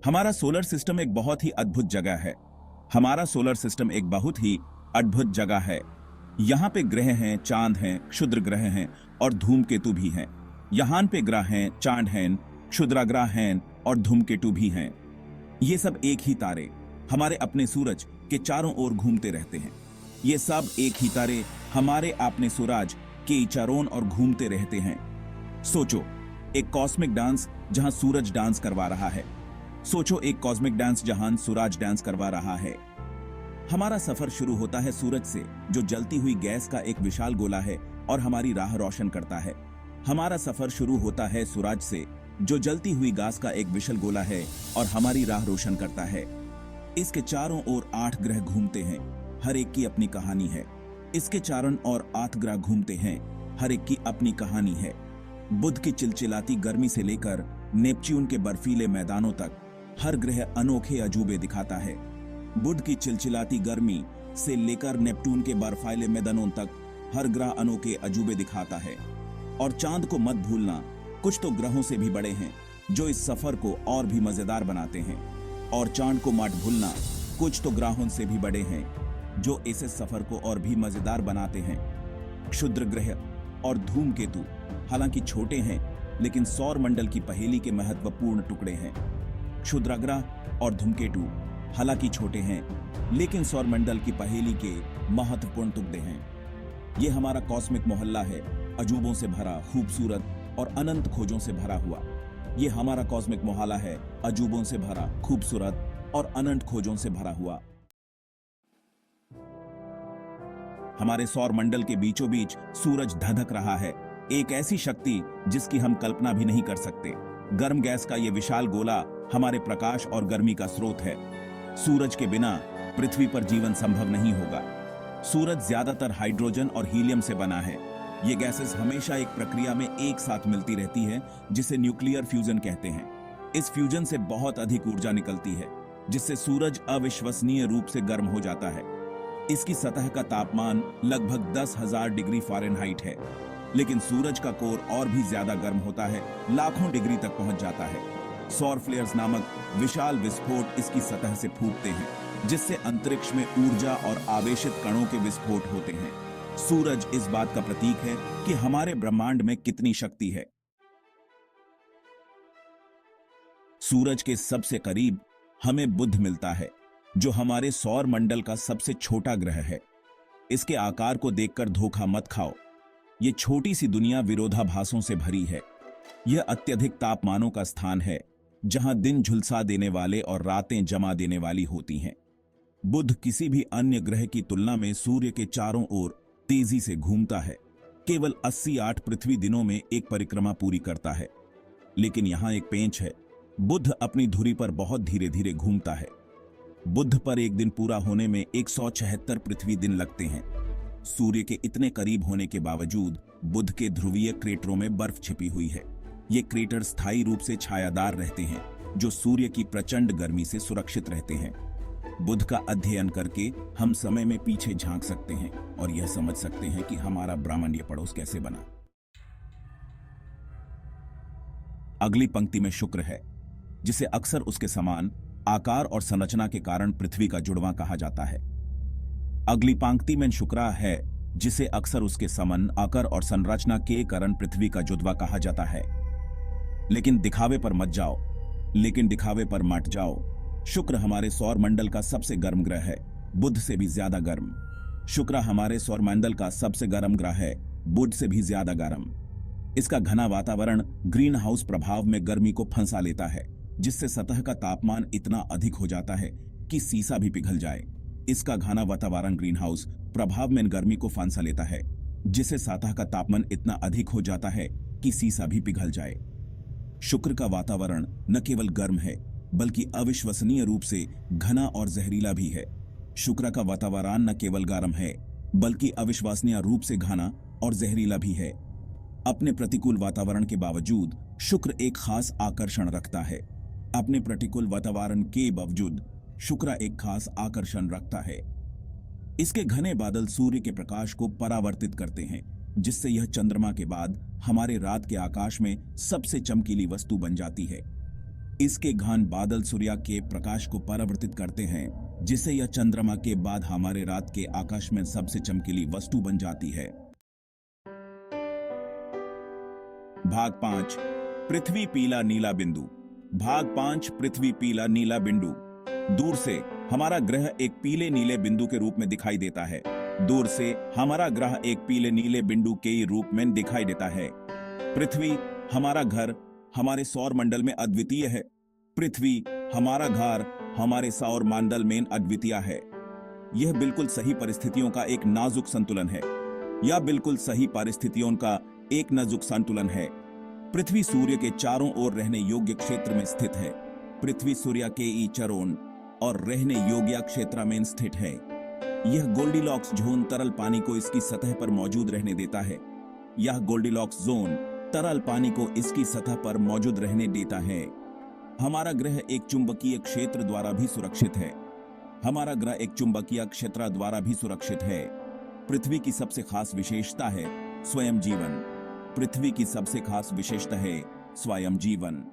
हमारा solar system एक बहुत ही अद्भुत जगह है। हमारा सोलर सिस्टम एक बहुत ही अद्भुत जगह है। यहाँ पे ग्रह हैं, चांद हैं, क्षुद्र ग्रह हैं और धूमकेतु भी हैं। यहाँ पे ग्रह हैं, चांद हैं, क्षुद्राग्रह हैं और धूमकेतु भी हैं। ये सब एक ही तारे हमारे अपने सूरज के चारों ओर घूमते रहते हैं। ये सब एक ही तारे हमारे अपने सूरज के चारों ओर घूमते रहते हैं। सोचो, एक कॉस्मिक डांस जहां सूरज डांस करवा रहा है। सोचो, एक कॉस्मिक डांस जहां सूरज डांस करवा रहा है। हमारा सफर शुरू होता है सूरज से, जो जलती हुई गैस का एक विशाल गोला है और हमारी राह रोशन करता है। हमारा सफर शुरू होता है सूरज से, जो जलती हुई गैस का एक विशाल गोला है और हमारी राह रोशन करता है। इसके चारों ओर 8 ग्रह घूमते हैं, हर एक की अपनी कहानी है। इसके चारों ओर 8 ग्रह घूमते हैं, हर एक की अपनी कहानी है। बुध की चिलचिलाती गर्मी से लेकर नेपच्यून के बर्फीले मैदानों तक हर ग्रह अनोखे अजूबे दिखाता है। बुध की चिलचिलाती गर्मी से लेकर नेपट्टून के बर्फीले मैदानों तक हर ग्रह अनोखे अजूबे दिखाता है। और चांद को मत भूलना, कुछ तो ग्रहों से भी बड़े हैं जो इस सफर को और भी मजेदार बनाते हैं। और चांद को मत भूलना, कुछ तो ग्रहों से भी बड़े हैं जो इस सफर को और भी मजेदार बनाते हैं। क्षुद्र ग्रह और धूमकेतु हालांकि छोटे हैं, लेकिन सौर मंडल की पहेली के महत्वपूर्ण टुकड़े हैं। क्षुद्राग्रह और धूमकेतु हालांकि छोटे हैं, लेकिन सौर मंडल की पहेली के महत्वपूर्ण टुकड़े हैं। ये हमारा कॉस्मिक मोहल्ला है, अजूबों से भरा, खूबसूरत और अनंत खोजों से भरा हुआ। ये हमारा कॉस्मिक मोहल्ला है, अजूबों से भरा, खूबसूरत और अनंत खोजों से भरा हुआ। हमारे सौर मंडल के बीचों बीच सूरज धधक रहा है, एक ऐसी शक्ति जिसकी हम कल्पना भी नहीं कर सकते। गर्म गैस का ये विशाल गोला हमारे प्रकाश और गर्मी का स्रोत है। सूरज के बिना पृथ्वी पर जीवन संभव नहीं होगा। सूरज ज्यादातर हाइड्रोजन और हीलियम से बना है। ये गैसेस हमेशा एक प्रक्रिया में एक साथ मिलती रहती है, जिसे न्यूक्लियर फ्यूजन कहते हैं। इस फ्यूजन से बहुत अधिक ऊर्जा निकलती है, जिससे सूरज अविश्वसनीय रूप से गर्म हो जाता है। इसकी सतह का तापमान लगभग 10,000 डिग्री फ़ारेनहाइट है, लेकिन सूरज का कोर और भी ज्यादा गर्म होता है, लाखों डिग्री तक पहुंच जाता है। सौर फ्लेयर्स नामक विशाल विस्फोट इसकी सतह से फूटते हैं, जिससे अंतरिक्ष में ऊर्जा और आवेशित कणों के विस्फोट होते हैं। सूरज इस बात का प्रतीक है कि हमारे ब्रह्मांड में कितनी शक्ति है। सूरज के सबसे करीब हमें बुध मिलता है, जो हमारे सौर मंडल का सबसे छोटा ग्रह है। इसके आकार को देखकर धोखा मत खाओ। ये छोटी सी दुनिया विरोधाभासों से भरी है। यह अत्यधिक तापमानों का स्थान है, जहां दिन झुलसा देने वाले और रातें जमा देने वाली होती हैं। बुध किसी भी अन्य ग्रह की तुलना में सूर्य के चारों ओर तेजी से घूमता है। केवल 88 पृथ्वी दिनों में एक परिक्रमा पूरी करता है। लेकिन यहां एक पेंच है, बुध अपनी धुरी पर बहुत धीरे धीरे घूमता है। बुध पर एक दिन पूरा होने में 176 पृथ्वी दिन लगते हैं। सूर्य के इतने करीब होने के बावजूद बुध के ध्रुवीय क्रेटरों में बर्फ छिपी हुई है। ये क्रेटर स्थायी रूप से छायादार रहते हैं, जो सूर्य की प्रचंड गर्मी से सुरक्षित रहते हैं। बुध का अध्ययन करके हम समय में पीछे झांक सकते हैं और यह समझ सकते हैं कि हमारा ब्रह्मांडीय पड़ोस कैसे बना। अगली पंक्ति में शुक्र है, जिसे अक्सर उसके समान आकार और संरचना के कारण पृथ्वी का जुड़वां कहा जाता है। अगली पंक्ति में शुक्र है, जिसे अक्सर उसके समान आकार और संरचना के कारण पृथ्वी का जुड़वां कहा जाता है। लेकिन दिखावे पर मत जाओ। शुक्र हमारे सौर मंडल का सबसे गर्म ग्रह है, बुध से भी ज्यादा गर्म। शुक्र हमारे सौर मंडल का सबसे गर्म ग्रह है, बुध से भी ज्यादा गर्म। इसका घना वातावरण ग्रीन हाउस प्रभाव में गर्मी को फंसा लेता है, जिससे सतह का तापमान इतना अधिक हो जाता है कि सीसा भी पिघल जाए। इसका घना वातावरण ग्रीन हाउस प्रभाव में गर्मी को फंसा लेता है, जिससे सतह का तापमान इतना अधिक हो जाता है कि सीसा भी पिघल जाए। शुक्र का वातावरण न केवल गर्म है, बल्कि अविश्वसनीय रूप से घना और जहरीला भी है। शुक्र का वातावरण न केवल गर्म है, बल्कि अविश्वसनीय रूप से घना और जहरीला भी है। अपने प्रतिकूल वातावरण के बावजूद शुक्र एक खास आकर्षण रखता है। अपने प्रतिकूल वातावरण के बावजूद शुक्र एक खास आकर्षण रखता है। इसके घने बादल सूर्य के प्रकाश को परावर्तित करते हैं, जिससे यह चंद्रमा के बाद हमारे रात के आकाश में सबसे चमकीली वस्तु बन जाती है। इसके घन बादल सूर्य के प्रकाश को परावर्तित करते हैं, जिससे यह चंद्रमा के बाद हमारे रात के आकाश में सबसे चमकीली वस्तु बन जाती है। भाग 5 पृथ्वी पीला नीला बिंदु। भाग 5 पृथ्वी पीला नीला बिंदु। दूर से हमारा ग्रह एक पीले नीले बिंदु के रूप में दिखाई देता है। दूर से हमारा ग्रह एक पीले नीले बिंदु के रूप में दिखाई देता है। पृथ्वी हमारा घर हमारे सौर मंडल में अद्वितीय है। पृथ्वी हमारा घर हमारे सौर मंडल में अद्वितीय है। यह बिल्कुल सही परिस्थितियों का एक नाजुक संतुलन है। यह बिल्कुल सही परिस्थितियों का एक नाजुक संतुलन है। पृथ्वी सूर्य के चारों ओर रहने योग्य क्षेत्र में स्थित है। पृथ्वी सूर्य के चारों और रहने योग्य क्षेत्र में स्थित है। यह गोल्डीलॉक्स जोन तरल पानी को इसकी सतह पर मौजूद रहने देता है। यह गोल्डीलॉक्स जोन तरल पानी को इसकी सतह पर मौजूद रहने देता है। हमारा ग्रह एक चुंबकीय क्षेत्र द्वारा भी सुरक्षित है। हमारा ग्रह एक चुंबकीय क्षेत्र द्वारा भी सुरक्षित है। पृथ्वी की सबसे खास विशेषता है स्वयं जीवन। पृथ्वी की सबसे खास विशेषता है स्वयं जीवन।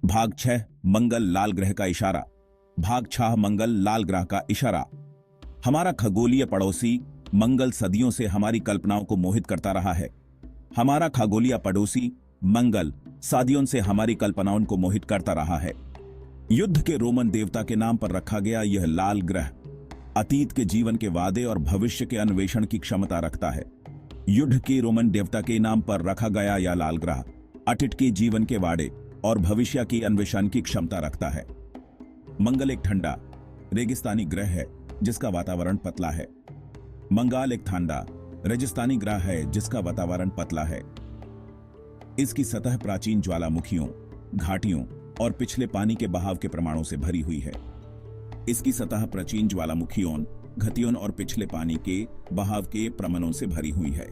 भाग 6 मंगल लाल ग्रह का इशारा। भाग 6 मंगल लाल ग्रह का इशारा। हमारा खगोलीय पड़ोसी मंगल सदियों से हमारी कल्पनाओं को मोहित करता रहा है। हमारा खगोलीय पड़ोसी मंगल सदियों से हमारी कल्पनाओं को मोहित करता रहा है। युद्ध के रोमन देवता के नाम पर रखा गया यह लाल ग्रह अतीत के जीवन के वादे और भविष्य के अन्वेषण की क्षमता रखता है। युद्ध के रोमन देवता के नाम पर रखा गया यह लाल ग्रह अतीत के जीवन के वादे और भविष्य की अन्वेषण की क्षमता रखता है। मंगल एक ठंडा रेगिस्तानी ग्रह है जिसका वातावरण पतला है। मंगल एक ठंडा रेगिस्तानी ग्रह है जिसका वातावरण पतला है। इसकी सतह प्राचीन ज्वालामुखियों, घाटियों और पिछले पानी के बहाव के प्रमाणों से भरी हुई है। इसकी सतह प्राचीन ज्वालामुखियों, घाटियों और पिछले पानी के बहाव के प्रमाणों से भरी हुई है।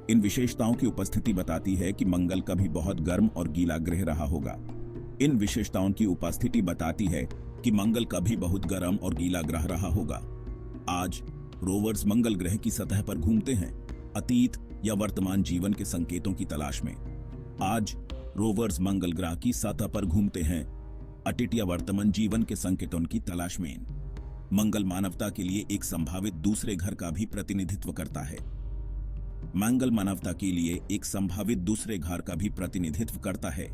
इन विशेषताओं की उपस्थिति बताती है कि मंगल कभी बहुत गर्म और गीला ग्रह रहा होगा। इन विशेषताओं की उपस्थिति बताती है कि मंगल कभी बहुत गर्म और गीला ग्रह रहा होगा। आज रोवर्स मंगल ग्रह की सतह पर घूमते हैं, अतीत या वर्तमान जीवन के संकेतों की तलाश में। आज रोवर्स मंगल ग्रह की सतह पर घूमते हैं, अतीत या वर्तमान जीवन के संकेतों की तलाश में। मंगल मानवता के लिए एक संभावित दूसरे घर का भी प्रतिनिधित्व करता है। मंगल मानवता के लिए एक संभावित दूसरे घर का भी प्रतिनिधित्व करता है।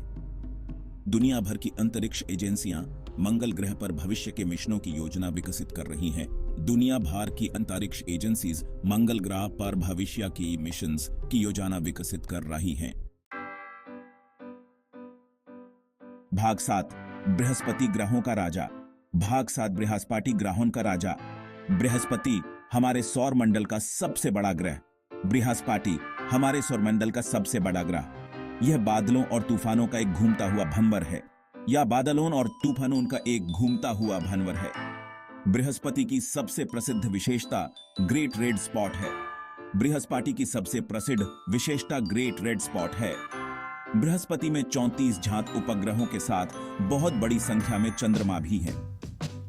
दुनिया भर की अंतरिक्ष एजेंसियां मंगल ग्रह पर भविष्य के मिशनों की योजना विकसित कर रही हैं। दुनिया भर की अंतरिक्ष एजेंसीज मंगल ग्रह पर भविष्य की मिशंस की योजना विकसित कर रही हैं। भाग 7 बृहस्पति ग्रहों का राजा। भाग 7 बृहस्पति ग्रहों का राजा। बृहस्पति हमारे सौर मंडल का सबसे बड़ा ग्रह। बृहस्पति हमारे सौरमंडल का सबसे बड़ा ग्रह। यह बादलों और तूफानों का एक घूमता हुआ भंवर है। यह बादलों और तूफानों का एक घूमता हुआ भंवर है। बृहस्पति की सबसे प्रसिद्ध विशेषता ग्रेट रेड स्पॉट है। बृहस्पति की सबसे प्रसिद्ध विशेषता ग्रेट रेड स्पॉट है। बृहस्पति में 34 जात उपग्रहों के साथ बहुत बड़ी संख्या में चंद्रमा भी है।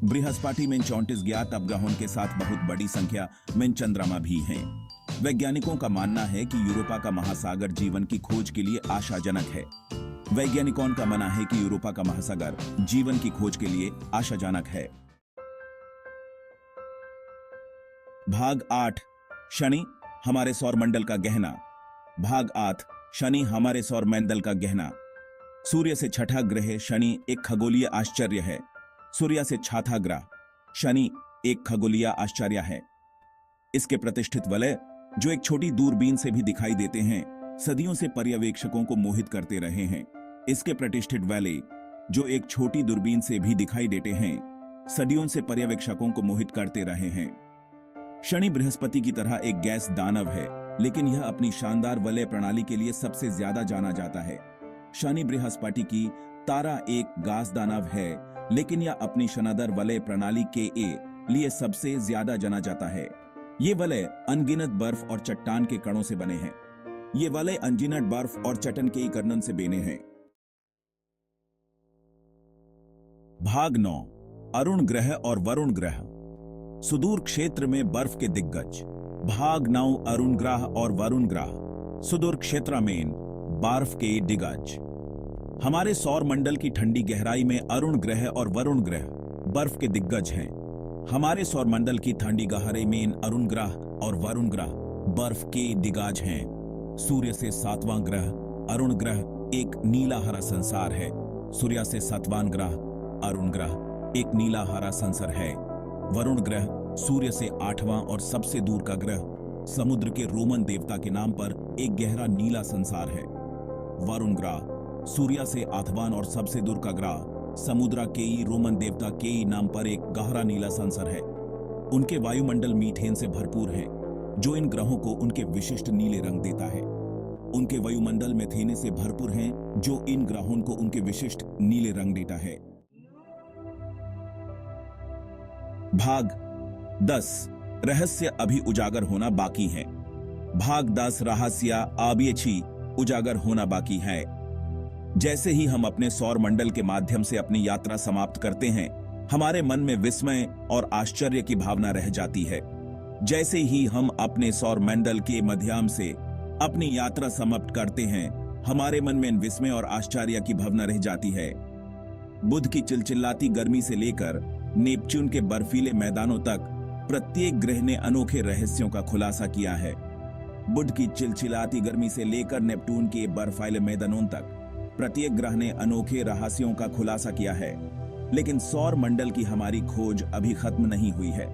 बृहस्पति में 34 ज्ञात उपग्रहों के साथ बहुत बड़ी संख्या में चंद्रमा भी हैं। वैज्ञानिकों का मानना है कि यूरोपा का महासागर जीवन की खोज के लिए आशाजनक है। वैज्ञानिकों का मानना है कि यूरोपा का महासागर जीवन की खोज के लिए आशाजनक है। भाग 8 शनि हमारे सौरमंडल का गहना। भाग 8 शनि हमारे सौरमंडल का गहना। सूर्य से छठा ग्रह शनि एक खगोलीय आश्चर्य है। सूर्य से छठा ग्रह शनि एक खगोलीय आश्चर्य है। इसके प्रतिष्ठित वलय जो एक छोटी दूरबीन से भी दिखाई देते हैं, सदियों से पर्यवेक्षकों को मोहित करते रहे हैं। इसके प्रतिष्ठित वलय जो एक छोटी दूरबीन से भी दिखाई देते हैं, सदियों से पर्यवेक्षकों को मोहित करते रहे हैं। शनि बृहस्पति की तरह एक गैस दानव है, लेकिन यह अपनी शानदार वलय प्रणाली के लिए सबसे ज्यादा जाना जाता है। शनि बृहस्पति की तारा एक गैस दानव है, लेकिन यह अपनी शानदार वलय प्रणाली के लिए सबसे ज्यादा जाना जाता है। ये वलय अनगिनत बर्फ और चट्टान के कणों से बने हैं। ये वलय अनगिनत बर्फ और चट्टान के कणों से बने हैं। भाग 9 अरुण ग्रह और वरुण ग्रह। सुदूर क्षेत्र में बर्फ के दिग्गज। भाग 9 अरुण ग्रह और वरुण ग्रह। सुदूर क्षेत्र में बर्फ के दिग्गज। हमारे सौर मंडल की ठंडी गहराई में अरुण ग्रह और वरुण ग्रह बर्फ के दिग्गज हैं। हमारे सौर मंडल की ठंडी गहराई में इन अरुण ग्रह और वरुण ग्रह बर्फ के दिग्गज हैं। सूर्य से 7वां ग्रह अरुण ग्रह एक नीला हरा संसार है। सूर्य से 7वां ग्रह अरुण ग्रह एक नीला हरा संसार है। वरुण ग्रह सूर्य से 8वां और सबसे दूर का ग्रह समुद्र के रोमन देवता के नाम पर एक गहरा नीला संसार है। वरुण ग्रह सूर्य से 8वां और सबसे दूर का ग्रह समुद्र के रोमन देवता के नाम पर एक गहरा नीला संसार है। उनके वायुमंडल मीथेन से भरपूर है, जो इन ग्रहों को उनके विशिष्ट नीले रंग देता है। उनके वायुमंडल मीथेन से भरपूर है, जो इन ग्रहों को उनके विशिष्ट नीले रंग देता है। भाग 10 रहस्य अभी उजागर होना बाकी है। भाग 10 रहस्य अभी उजागर होना बाकी है। जैसे ही हम अपने सौर मंडल के माध्यम से अपनी यात्रा समाप्त करते हैं, हमारे मन में विस्मय और आश्चर्य की भावना रह जाती है। जैसे ही हम अपने सौर मंडल के माध्यम से अपनी यात्रा समाप्त करते हैं, हमारे मन में विस्मय और आश्चर्य की भावना रह जाती है। बुध की चिलचिलाती गर्मी से लेकर नेपच्यून के बर्फीले मैदानों तक प्रत्येक ग्रह ने अनोखे रहस्यों का खुलासा किया है। बुध की चिलचिलाती गर्मी से लेकर नेपट्टून के बर्फीले मैदानों तक प्रत्येक ग्रह ने अनोखे रहस्यों का खुलासा किया है। लेकिन सौर मंडल की हमारी खोज अभी खत्म नहीं हुई है।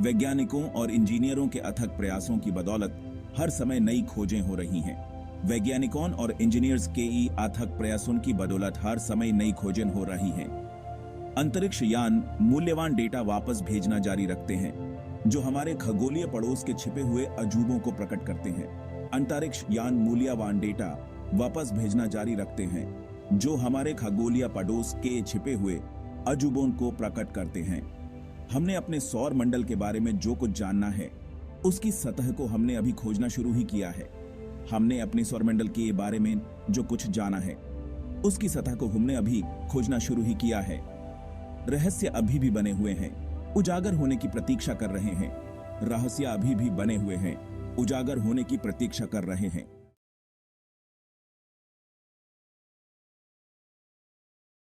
वैज्ञानिकों और इंजीनियरों के अथक प्रयासों की बदौलत हर समय नई खोजें हो रही हैं। वैज्ञानिकों और इंजीनियर्स के अथक प्रयासों की बदौलत हर समय नई खोजें हो रही हैं। अंतरिक्ष यान मूल्यवान डेटा वापस भेजना जारी रखते हैं, जो हमारे खगोलीय पड़ोस के छिपे हुए अजूबों को प्रकट करते हैं। अंतरिक्ष यान मूल्यवान डेटा वापस भेजना जारी रखते हैं, जो हमारे खगोलीय पड़ोस के छिपे हुए अजूबों को प्रकट करते हैं। हमने अपने सौर मंडल के बारे में जो कुछ जानना है, उसकी सतह को हमने अभी खोजना शुरू ही किया है। हमने अपने सौर मंडल के बारे में जो कुछ जाना है, उसकी सतह को हमने अभी खोजना शुरू ही किया है। रहस्य अभी भी बने हुए हैं, उजागर होने की प्रतीक्षा कर रहे हैं। रहस्य अभी भी बने हुए हैं, उजागर होने की प्रतीक्षा कर रहे हैं।